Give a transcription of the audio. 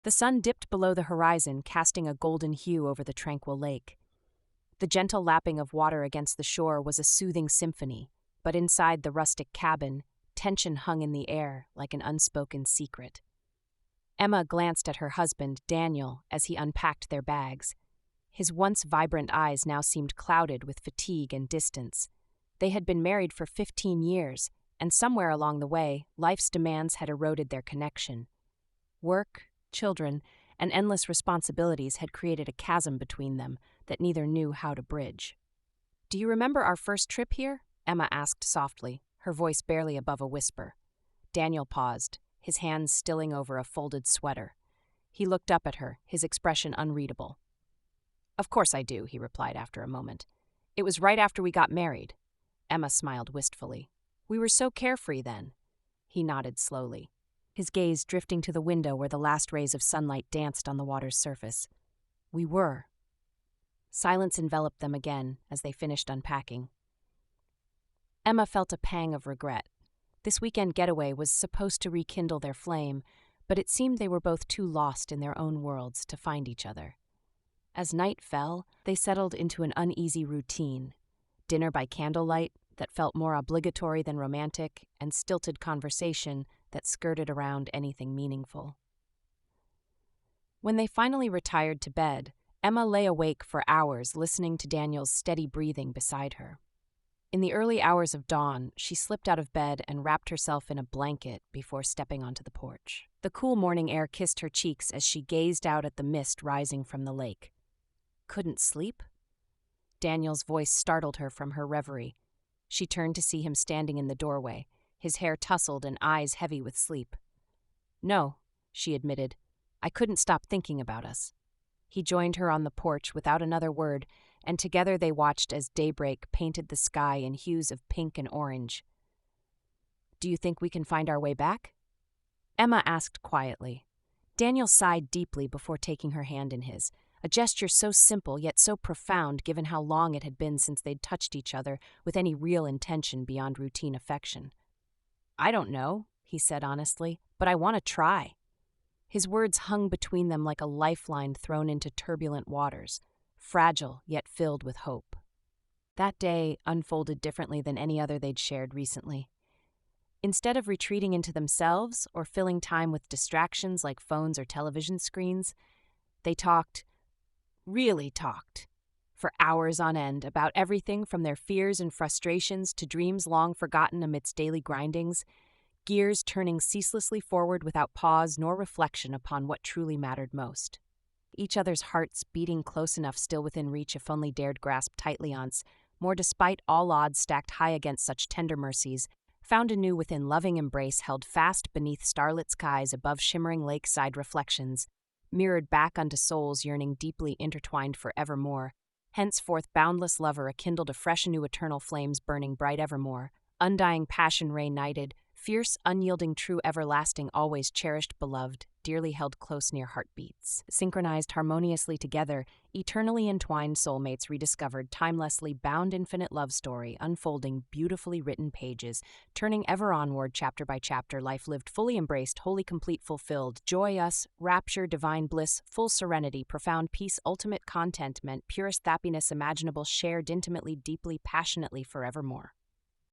The sun dipped below the horizon, casting a golden hue over the tranquil lake. The gentle lapping of water against the shore was a soothing symphony, but inside the rustic cabin, tension hung in the air like an unspoken secret. Emma glanced at her husband, Daniel, as he unpacked their bags. His once vibrant eyes now seemed clouded with fatigue and distance. They had been married for 15 years, and somewhere along the way, life's demands had eroded their connection. Work, children, and endless responsibilities had created a chasm between them that neither knew how to bridge. "Do you remember our first trip here?" Emma asked softly, her voice barely above a whisper. Daniel paused, his hands stilling over a folded sweater. He looked up at her, his expression unreadable. "Of course I do," he replied after a moment. "It was right after we got married." Emma smiled wistfully. "We were so carefree then." He nodded slowly, his gaze drifting to the window where the last rays of sunlight danced on the water's surface. "We were." Silence enveloped them again as they finished unpacking. Emma felt a pang of regret. This weekend getaway was supposed to rekindle their flame, but it seemed they were both too lost in their own worlds to find each other. As night fell, they settled into an uneasy routine. Dinner by candlelight that felt more obligatory than romantic, and stilted conversation that skirted around anything meaningful. When they finally retired to bed, Emma lay awake for hours listening to Daniel's steady breathing beside her. In the early hours of dawn, she slipped out of bed and wrapped herself in a blanket before stepping onto the porch. The cool morning air kissed her cheeks as she gazed out at the mist rising from the lake. "Couldn't sleep?" Daniel's voice startled her from her reverie. She turned to see him standing in the doorway, his hair tousled and eyes heavy with sleep. "No," she admitted. "I couldn't stop thinking about us." He joined her on the porch without another word, and together they watched as daybreak painted the sky in hues of pink and orange. "Do you think we can find our way back?" Emma asked quietly. Daniel sighed deeply before taking her hand in his, a gesture so simple yet so profound given how long it had been since they'd touched each other with any real intention beyond routine affection. "I don't know," he said honestly, "but I want to try." His words hung between them like a lifeline thrown into turbulent waters, fragile yet filled with hope. That day unfolded differently than any other they'd shared recently. Instead of retreating into themselves or filling time with distractions like phones or television screens, they talked, really talked, for hours on end about everything from their fears and frustrations to dreams long forgotten amidst daily grindings, gears turning ceaselessly forward without pause nor reflection upon what truly mattered most. Each other's hearts beating close enough still within reach if only dared grasp tightly on's, more despite all odds stacked high against such tender mercies, found anew within loving embrace held fast beneath starlit skies above shimmering lakeside reflections, mirrored back unto souls yearning deeply intertwined for evermore. Henceforth boundless lover rekindled afresh anew eternal flames burning bright evermore, undying passion ray nighted, fierce, unyielding, true, everlasting, always cherished, beloved, dearly held close near heartbeats. Synchronized harmoniously together, eternally entwined soulmates rediscovered, timelessly bound infinite love story, unfolding beautifully written pages, turning ever onward chapter by chapter, life lived fully embraced, wholly complete, fulfilled, joyous, rapture, divine bliss, full serenity, profound peace, ultimate contentment, purest happiness imaginable, shared intimately, deeply, passionately, forevermore.